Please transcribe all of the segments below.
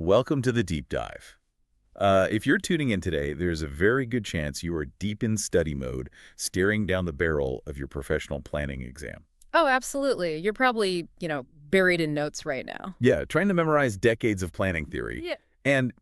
Welcome to the deep dive. If you're tuning in today, there's a very good chance you are deep in study mode, staring down the barrel of your professional planning exam. Oh, absolutely. You're probably, buried in notes right now. Yeah, trying to memorize decades of planning theory. Yeah, And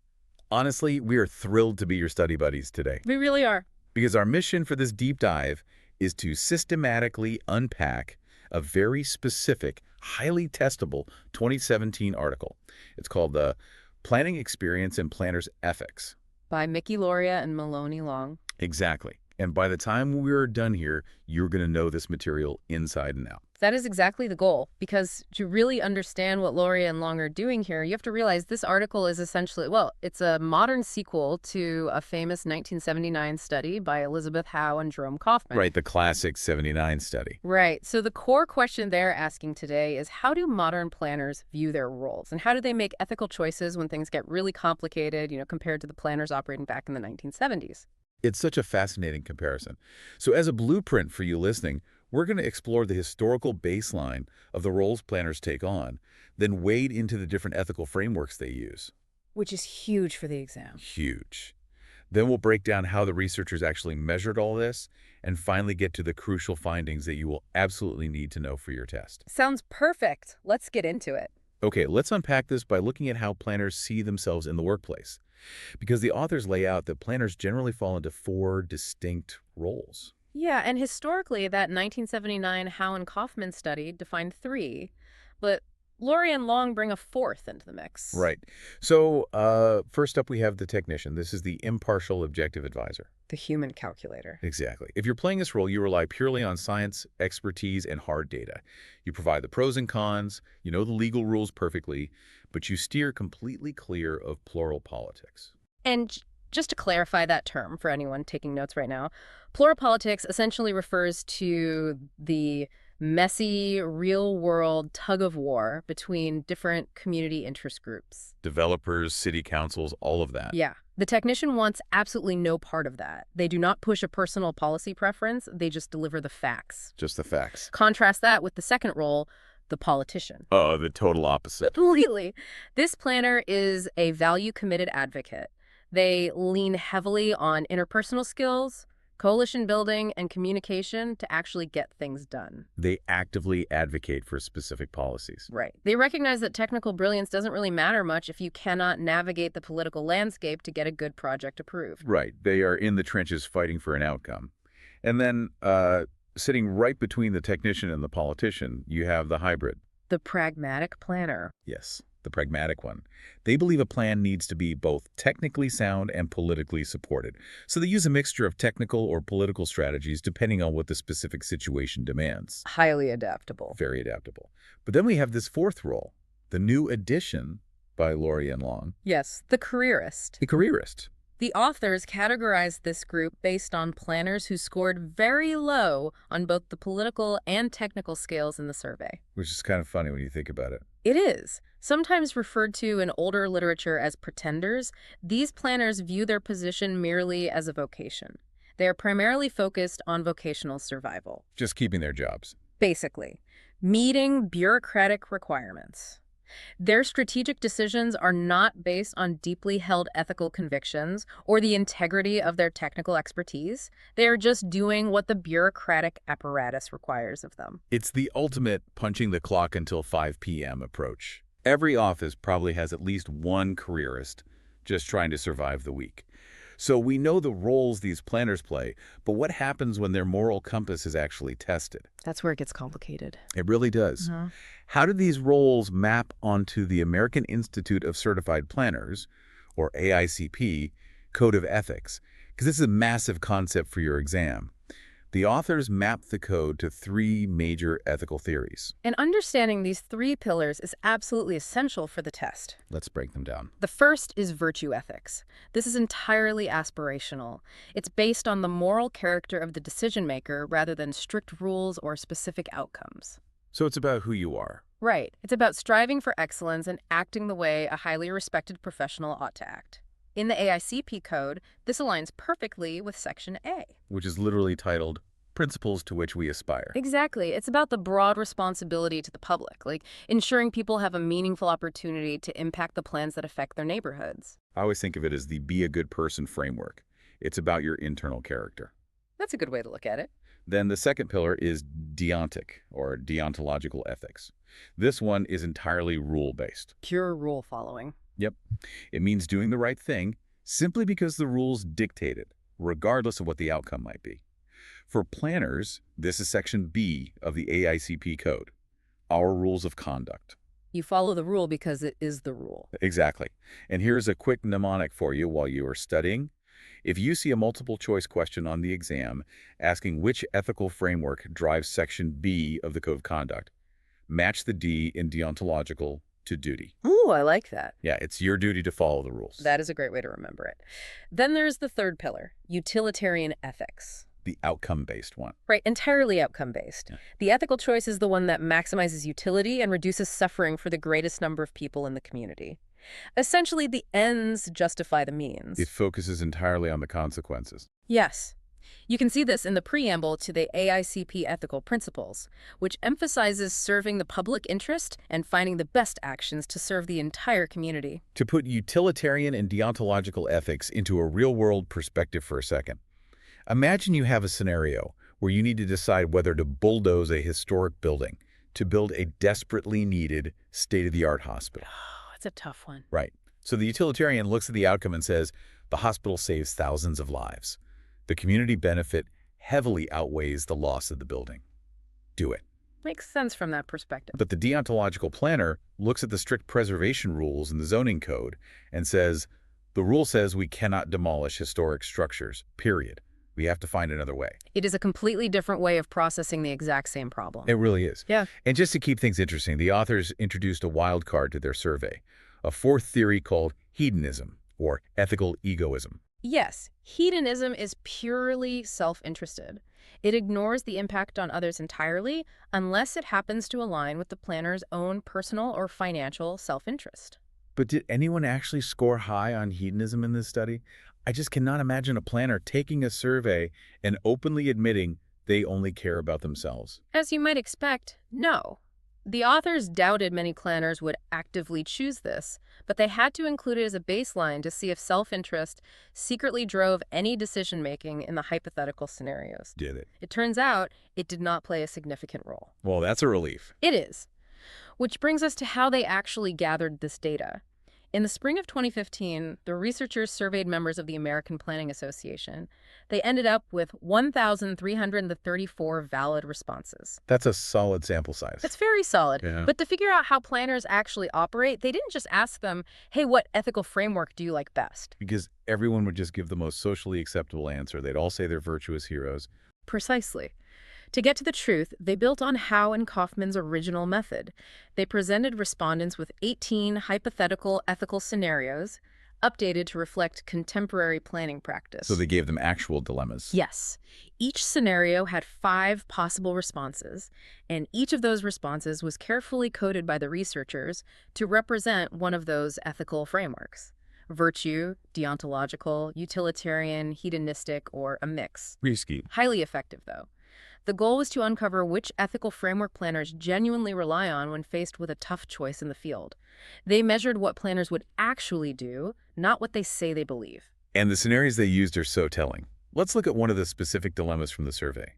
honestly, we are thrilled to be your study buddies today we really are. because our mission for this deep dive is to systematically unpack a very specific, highly testable 2017 article. It's called the Planning Experience and Planner's Ethics. By Mickey Loria and Maloney Long. Exactly. And by the time we're done here, you're going to know this material inside and out. That is exactly the goal, because to really understand what Loria and Long are doing here, you have to realize this article is essentially, well, it's a modern sequel to a famous 1979 study by Elizabeth Howe and Jerome Kaufman. Right, the classic 79 study. Right. So the core question they're asking today is, how do modern planners view their roles? And how do they make ethical choices when things get really complicated, compared to the planners operating back in the 1970s? It's such a fascinating comparison. So as a blueprint for you listening, we're going to explore the historical baseline of the roles planners take on, then wade into the different ethical frameworks they use. Which is huge for the exam. Huge. Then we'll break down how the researchers actually measured all this, and finally get to the crucial findings that you will absolutely need to know for your test. Sounds perfect. Let's get into it. Okay, let's unpack this by looking at how planners see themselves in the workplace. Because the authors lay out that planners generally fall into four distinct roles. Yeah, and historically, that 1979 Howe and Kaufman study defined three, but Laurie and Long bring a fourth into the mix. Right. So first up, we have the technician. This is the impartial objective advisor. The human calculator. Exactly. If you're playing this role, you rely purely on science, expertise, and hard data. You provide the pros and cons, you know the legal rules perfectly, but you steer completely clear of plural politics. And just to clarify that term for anyone taking notes right now, plural politics essentially refers to the messy, real-world tug-of-war between different community interest groups. Developers, city councils, all of that. Yeah. The technician wants absolutely no part of that. They do not push a personal policy preference. They just deliver the facts. Just the facts. Contrast that with the second role, the politician. Oh, the total opposite. Completely. This planner is a value-committed advocate. They lean heavily on interpersonal skills, coalition building, and communication to actually get things done. They actively advocate for specific policies. Right. They recognize that technical brilliance doesn't really matter much if you cannot navigate the political landscape to get a good project approved. Right. They are in the trenches fighting for an outcome. And then sitting right between the technician and the politician, you have the hybrid. The pragmatic planner. Yes, the pragmatic one. They believe a plan needs to be both technically sound and politically supported. So they use a mixture of technical or political strategies depending on what the specific situation demands. Highly adaptable. Very adaptable. But then we have this fourth role, the new addition by Laurie and Long, Yes, the careerist. the careerist. The authors categorized this group based on planners who scored very low on both the political and technical scales in the survey. Which is kind of funny when you think about it. It is. Sometimes referred to in older literature as pretenders, these planners view their position merely as a vocation. They are primarily focused on vocational survival. Just keeping their jobs. Basically, meeting bureaucratic requirements. Their strategic decisions are not based on deeply held ethical convictions or the integrity of their technical expertise. They are just doing what the bureaucratic apparatus requires of them. It's the ultimate punching the clock until 5 p.m. approach. Every office probably has at least one careerist just trying to survive the week. So we know the roles these planners play, but what happens when their moral compass is actually tested? That's where it gets complicated. It really does. How do these roles map onto the American Institute of Certified Planners, or AICP, Code of Ethics? Because this is a massive concept for your exam. The authors map the code to three major ethical theories. And understanding these three pillars is absolutely essential for the test. Let's break them down. The first is virtue ethics. This is entirely aspirational. It's based on the moral character of the decision maker rather than strict rules or specific outcomes. So it's about who you are. Right. It's about striving for excellence and acting the way a highly respected professional ought to act. In the AICP code, this aligns perfectly with Section A. Which is literally titled principles to which we aspire. Exactly. It's about the broad responsibility to the public, like ensuring people have a meaningful opportunity to impact the plans that affect their neighborhoods. I always think of it as the be a good person framework. It's about your internal character. That's a good way to look at it. Then the second pillar is deontic, or deontological ethics. This one is entirely rule-based. Pure rule following. Yep. It means doing the right thing simply because the rules dictate it, regardless of what the outcome might be. For planners, this is Section B of the AICP Code, our rules of conduct. You follow the rule because it is the rule. Exactly. And here's a quick mnemonic for you while you are studying. If you see a multiple choice question on the exam asking which ethical framework drives Section B of the Code of Conduct, match the D in deontological to duty. Ooh, I like that. Yeah, it's your duty to follow the rules. That is a great way to remember it. Then there's the third pillar, utilitarian ethics. The outcome-based one. Right, entirely outcome-based. Yeah. The ethical choice is the one that maximizes utility and reduces suffering for the greatest number of people in the community. Essentially, the ends justify the means. It focuses entirely on the consequences. Yes. You can see this in the preamble to the AICP ethical principles, which emphasizes serving the public interest and finding the best actions to serve the entire community. To put utilitarian and deontological ethics into a real-world perspective for a second, imagine you have a scenario where you need to decide whether to bulldoze a historic building to build a desperately needed state-of-the-art hospital. Oh, that's a tough one. Right. So the utilitarian looks at the outcome and says, the hospital saves thousands of lives. The community benefit heavily outweighs the loss of the building. Do it. Makes sense from that perspective. But the deontological planner looks at the strict preservation rules in the zoning code and says, the rule says we cannot demolish historic structures, period. We have to find another way. It is a completely different way of processing the exact same problem. It really is. Yeah. And just to keep things interesting, the authors introduced a wild card to their survey, a fourth theory called hedonism, or ethical egoism. Yes, hedonism is purely self-interested. It ignores the impact on others entirely unless it happens to align with the planner's own personal or financial self-interest. But did anyone actually score high on hedonism in this study? I just cannot imagine a planner taking a survey and openly admitting they only care about themselves. As you might expect, no. The authors doubted many planners would actively choose this, but they had to include it as a baseline to see if self-interest secretly drove any decision-making in the hypothetical scenarios. Did it? It turns out it did not play a significant role. Well, that's a relief. It is. Which brings us to how they actually gathered this data. In the spring of 2015, the researchers surveyed members of the American Planning Association. They ended up with 1,334 valid responses. That's a solid sample size. That's very solid. Yeah. But to figure out how planners actually operate, they didn't just ask them, hey, what ethical framework do you like best? Because everyone would just give the most socially acceptable answer. They'd all say they're virtuous heroes. Precisely. To get to the truth, they built on Howe and Kaufman's original method. They presented respondents with 18 hypothetical ethical scenarios, updated to reflect contemporary planning practice. So they gave them actual dilemmas. Yes. Each scenario had 5 possible responses, and each of those responses was carefully coded by the researchers to represent one of those ethical frameworks: virtue, deontological, utilitarian, hedonistic, or a mix. Risky. Highly effective, though. The goal was to uncover which ethical framework planners genuinely rely on when faced with a tough choice in the field. They measured what planners would actually do, not what they say they believe. And the scenarios they used are so telling. Let's look at one of the specific dilemmas from the survey.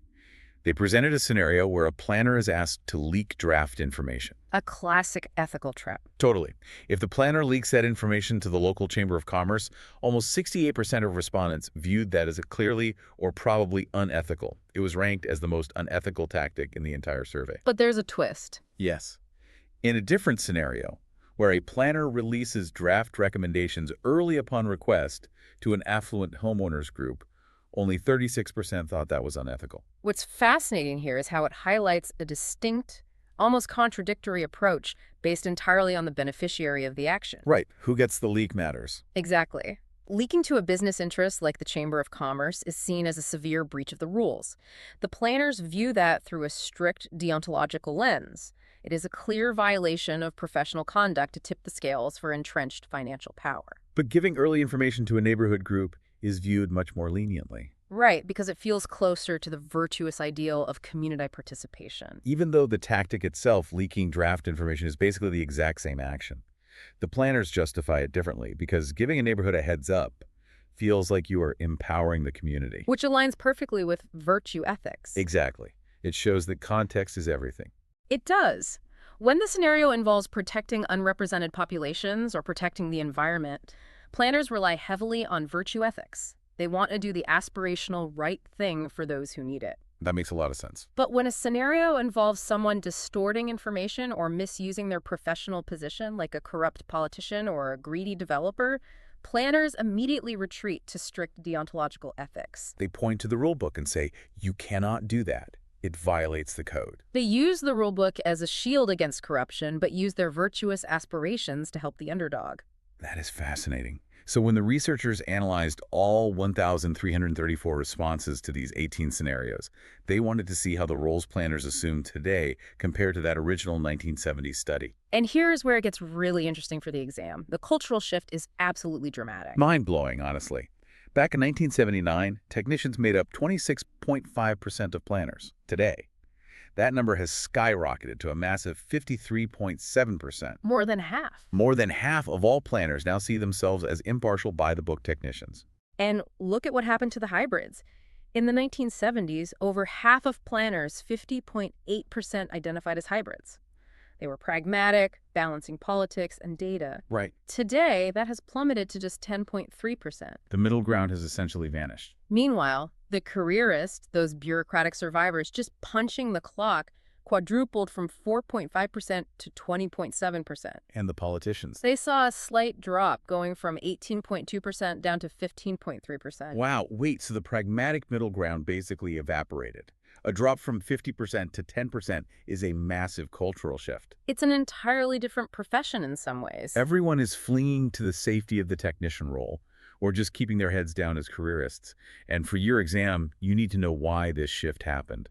They presented a scenario where a planner is asked to leak draft information. A classic ethical trap. Totally. If the planner leaks that information to the local Chamber of Commerce, almost 68% of respondents viewed that as a clearly or probably unethical. It was ranked as the most unethical tactic in the entire survey. But there's a twist. Yes. In a different scenario, where a planner releases draft recommendations early upon request to an affluent homeowners group, only 36% thought that was unethical. What's fascinating here is how it highlights a distinct, almost contradictory approach based entirely on the beneficiary of the action. Right. Who gets the leak matters. Exactly. Leaking to a business interest like the Chamber of Commerce is seen as a severe breach of the rules. The planners view that through a strict deontological lens. It is a clear violation of professional conduct to tip the scales for entrenched financial power. But giving early information to a neighborhood group is viewed much more leniently. Right, because it feels closer to the virtuous ideal of community participation. Even though the tactic itself, leaking draft information, is basically the exact same action. The planners justify it differently because giving a neighborhood a heads up feels like you are empowering the community. Which aligns perfectly with virtue ethics. Exactly. It shows that context is everything. It does. When the scenario involves protecting unrepresented populations or protecting the environment, planners rely heavily on virtue ethics. They want to do the aspirational right thing for those who need it. That makes a lot of sense. But when a scenario involves someone distorting information or misusing their professional position, like a corrupt politician or a greedy developer, planners immediately retreat to strict deontological ethics. They point to the rule book and say, you cannot do that. It violates the code. They use the rulebook as a shield against corruption, but use their virtuous aspirations to help the underdog. That is fascinating. So when the researchers analyzed all 1,334 responses to these 18 scenarios, they wanted to see how the roles planners assume today compared to that original 1970s study. And here's where it gets really interesting for the exam. The cultural shift is absolutely dramatic. Mind-blowing, honestly. Back in 1979, technicians made up 26.5% of planners. Today, that number has skyrocketed to a massive 53.7%. More than half. More than half of all planners now see themselves as impartial by-the-book technicians. And look at what happened to the hybrids. In the 1970s, over half of planners, 50.8%, identified as hybrids. They were pragmatic, balancing politics and data. Right. Today, that has plummeted to just 10.3%. The middle ground has essentially vanished. Meanwhile, the careerists, those bureaucratic survivors just punching the clock, quadrupled from 4.5% to 20.7%. And the politicians. They saw a slight drop, going from 18.2% down to 15.3%. Wow, wait, so the pragmatic middle ground basically evaporated. A drop from 50% to 10% is a massive cultural shift. It's an entirely different profession in some ways. Everyone is fleeing to the safety of the technician role, or just keeping their heads down as careerists. And for your exam, you need to know why this shift happened.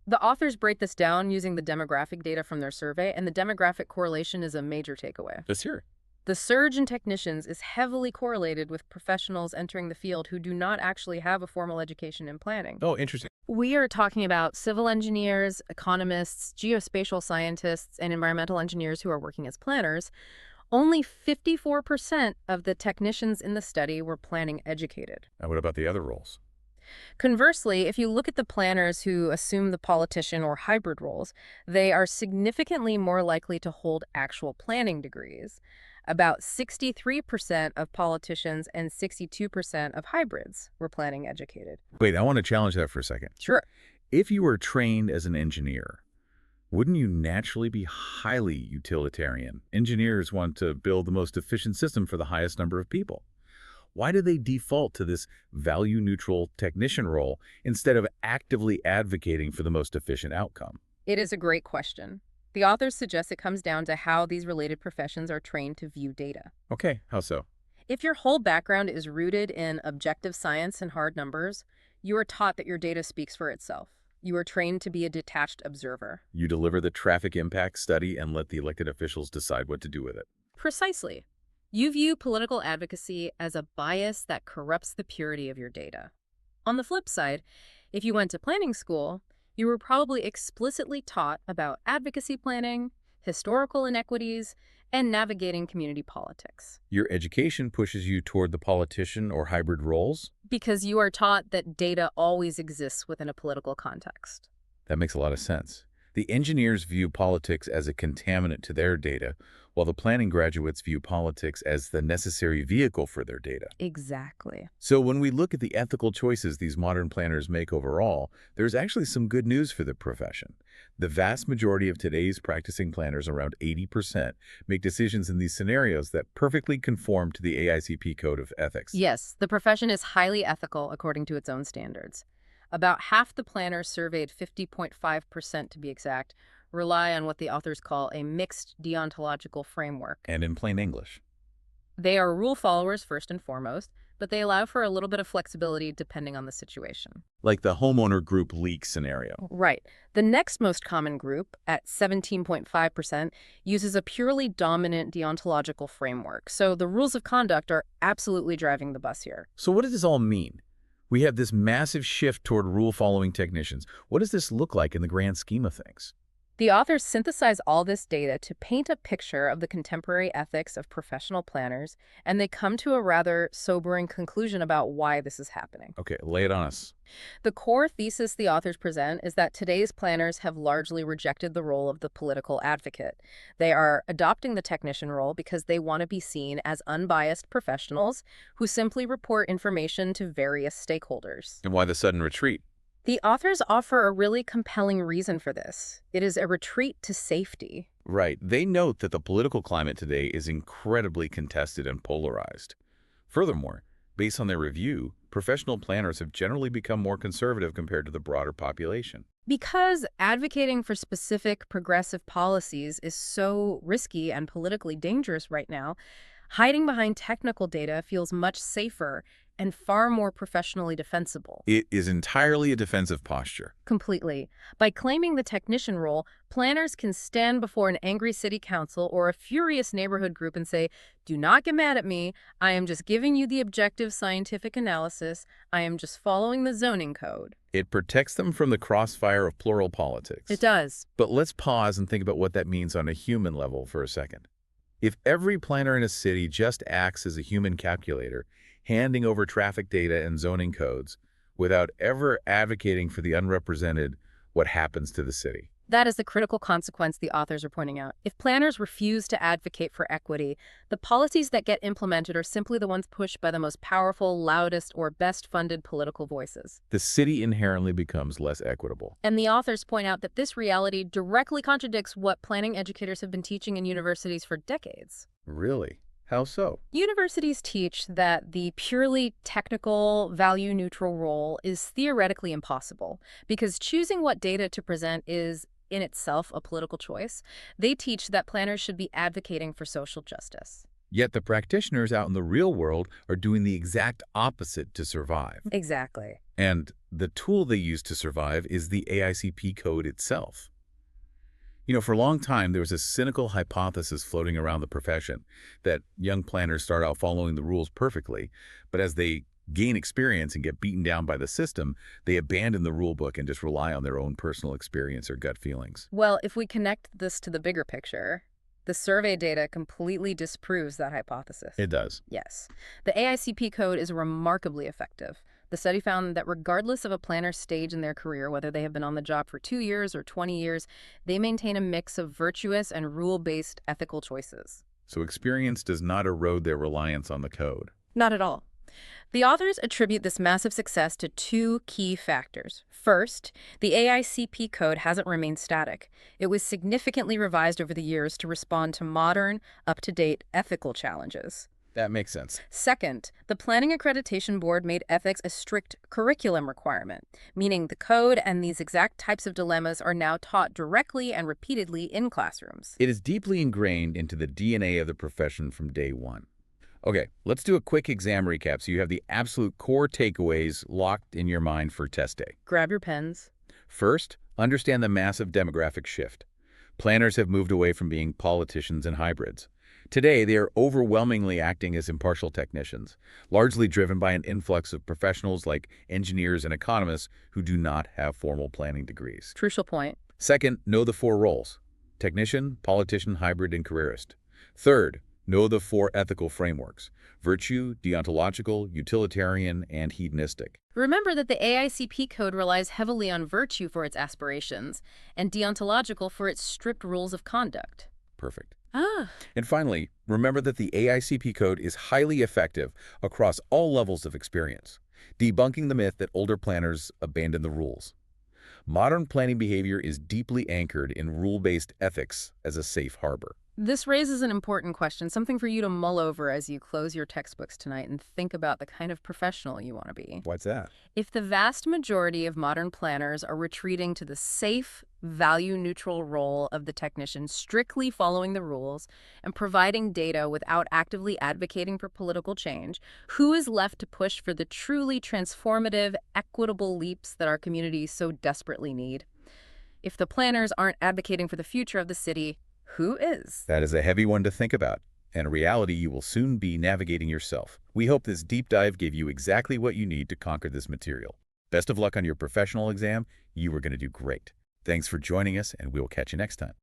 The authors break this down using the demographic data from their survey, and the demographic correlation is a major takeaway. Let's hear it. The surge in technicians is heavily correlated with professionals entering the field who do not actually have a formal education in planning. Oh, interesting. We are talking about civil engineers, economists, geospatial scientists, and environmental engineers who are working as planners. Only 54% of the technicians in the study were planning educated. And what about the other roles? Conversely, if you look at the planners who assume the politician or hybrid roles, they are significantly more likely to hold actual planning degrees. About 63% of politicians and 62% of hybrids were planning educated. Wait, I want to challenge that for a second. Sure. If you were trained as an engineer, wouldn't you naturally be highly utilitarian? Engineers want to build the most efficient system for the highest number of people. Why do they default to this value-neutral technician role instead of actively advocating for the most efficient outcome? It is a great question. The authors suggest it comes down to how these related professions are trained to view data. Okay, how so? If your whole background is rooted in objective science and hard numbers, you are taught that your data speaks for itself. You are trained to be a detached observer. You deliver the traffic impact study and let the elected officials decide what to do with it. Precisely. You view political advocacy as a bias that corrupts the purity of your data. On the flip side, if you went to planning school, you were probably explicitly taught about advocacy planning, historical inequities, and navigating community politics. Your education pushes you toward the politician or hybrid roles? Because you are taught that data always exists within a political context. That makes a lot of sense. The engineers view politics as a contaminant to their data, while the planning graduates view politics as the necessary vehicle for their data. Exactly. So when we look at the ethical choices these modern planners make overall, there's actually some good news for the profession. The vast majority of today's practicing planners, around 80%, make decisions in these scenarios that perfectly conform to the AICP Code of Ethics. Yes, the profession is highly ethical according to its own standards. About half the planners surveyed, 50.5% to be exact, rely on what the authors call a mixed deontological framework. And in plain English. They are rule followers first and foremost, but they allow for a little bit of flexibility depending on the situation. Like the homeowner group leak scenario. Right. The next most common group, at 17.5%, uses a purely dominant deontological framework. So the rules of conduct are absolutely driving the bus here. So what does this all mean? We have this massive shift toward rule-following technicians. What does this look like in the grand scheme of things? The authors synthesize all this data to paint a picture of the contemporary ethics of professional planners, and they come to a rather sobering conclusion about why this is happening. Okay, lay it on us. The core thesis the authors present is that today's planners have largely rejected the role of the political advocate. They are adopting the technician role because they want to be seen as unbiased professionals who simply report information to various stakeholders. And why the sudden retreat? The authors offer a really compelling reason for this. It is a retreat to safety. Right. They note that the political climate today is incredibly contested and polarized. Furthermore, based on their review, professional planners have generally become more conservative compared to the broader population. Because advocating for specific progressive policies is so risky and politically dangerous right now, hiding behind technical data feels much safer and far more professionally defensible. It is entirely a defensive posture. Completely. By claiming the technician role, planners can stand before an angry city council or a furious neighborhood group and say, "Do not get mad at me. I am just giving you the objective scientific analysis. I am just following the zoning code." It protects them from the crossfire of plural politics. It does. But let's pause and think about what that means on a human level for a second. If every planner in a city just acts as a human calculator, handing over traffic data and zoning codes without ever advocating for the unrepresented, what happens to the city? That is the critical consequence the authors are pointing out. If planners refuse to advocate for equity, the policies that get implemented are simply the ones pushed by the most powerful, loudest, or best-funded political voices. The city inherently becomes less equitable. And the authors point out that this reality directly contradicts what planning educators have been teaching in universities for decades. Really? How so? Universities teach that the purely technical, value-neutral role is theoretically impossible because choosing what data to present is, in itself, a political choice. They teach that planners should be advocating for social justice. Yet the practitioners out in the real world are doing the exact opposite to survive. Exactly. And the tool they use to survive is the AICP code itself. You know, for a long time, there was a cynical hypothesis floating around the profession that young planners start out following the rules perfectly, but as they gain experience and get beaten down by the system, they abandon the rule book and just rely on their own personal experience or gut feelings. Well, if we connect this to the bigger picture, the survey data completely disproves that hypothesis. It does. Yes. The AICP code is remarkably effective. The study found that regardless of a planner's stage in their career, whether they have been on the job for 2 years or 20 years, they maintain a mix of virtuous and rule-based ethical choices. So experience does not erode their reliance on the code. Not at all. The authors attribute this massive success to 2 key factors. First, the AICP code hasn't remained static. It was significantly revised over the years to respond to modern, up-to-date ethical challenges. That makes sense. Second, the Planning Accreditation Board made ethics a strict curriculum requirement, meaning the code and these exact types of dilemmas are now taught directly and repeatedly in classrooms. It is deeply ingrained into the DNA of the profession from day one. Okay, let's do a quick exam recap so you have the absolute core takeaways locked in your mind for test day. Grab your pens. First, understand the massive demographic shift. Planners have moved away from being politicians and hybrids. Today, they are overwhelmingly acting as impartial technicians, largely driven by an influx of professionals like engineers and economists who do not have formal planning degrees. Crucial point. Second, know the 4 roles: technician, politician, hybrid, and careerist. Third, know the 4 ethical frameworks: virtue, deontological, utilitarian, and hedonistic. Remember that the AICP code relies heavily on virtue for its aspirations and deontological for its strict rules of conduct. Perfect. Ah. And finally, remember that the AICP code is highly effective across all levels of experience, debunking the myth that older planners abandon the rules. Modern planning behavior is deeply anchored in rule-based ethics as a safe harbor. This raises an important question, something for you to mull over as you close your textbooks tonight and think about the kind of professional you want to be. What's that? If the vast majority of modern planners are retreating to the safe, value-neutral role of the technician, strictly following the rules and providing data without actively advocating for political change, who is left to push for the truly transformative, equitable leaps that our communities so desperately need? If the planners aren't advocating for the future of the city, who is? That is a heavy one to think about. and a reality you will soon be navigating yourself. We hope this deep dive gave you exactly what you need to conquer this material. Best of luck on your professional exam. You are going to do great. Thanks for joining us, and we will catch you next time.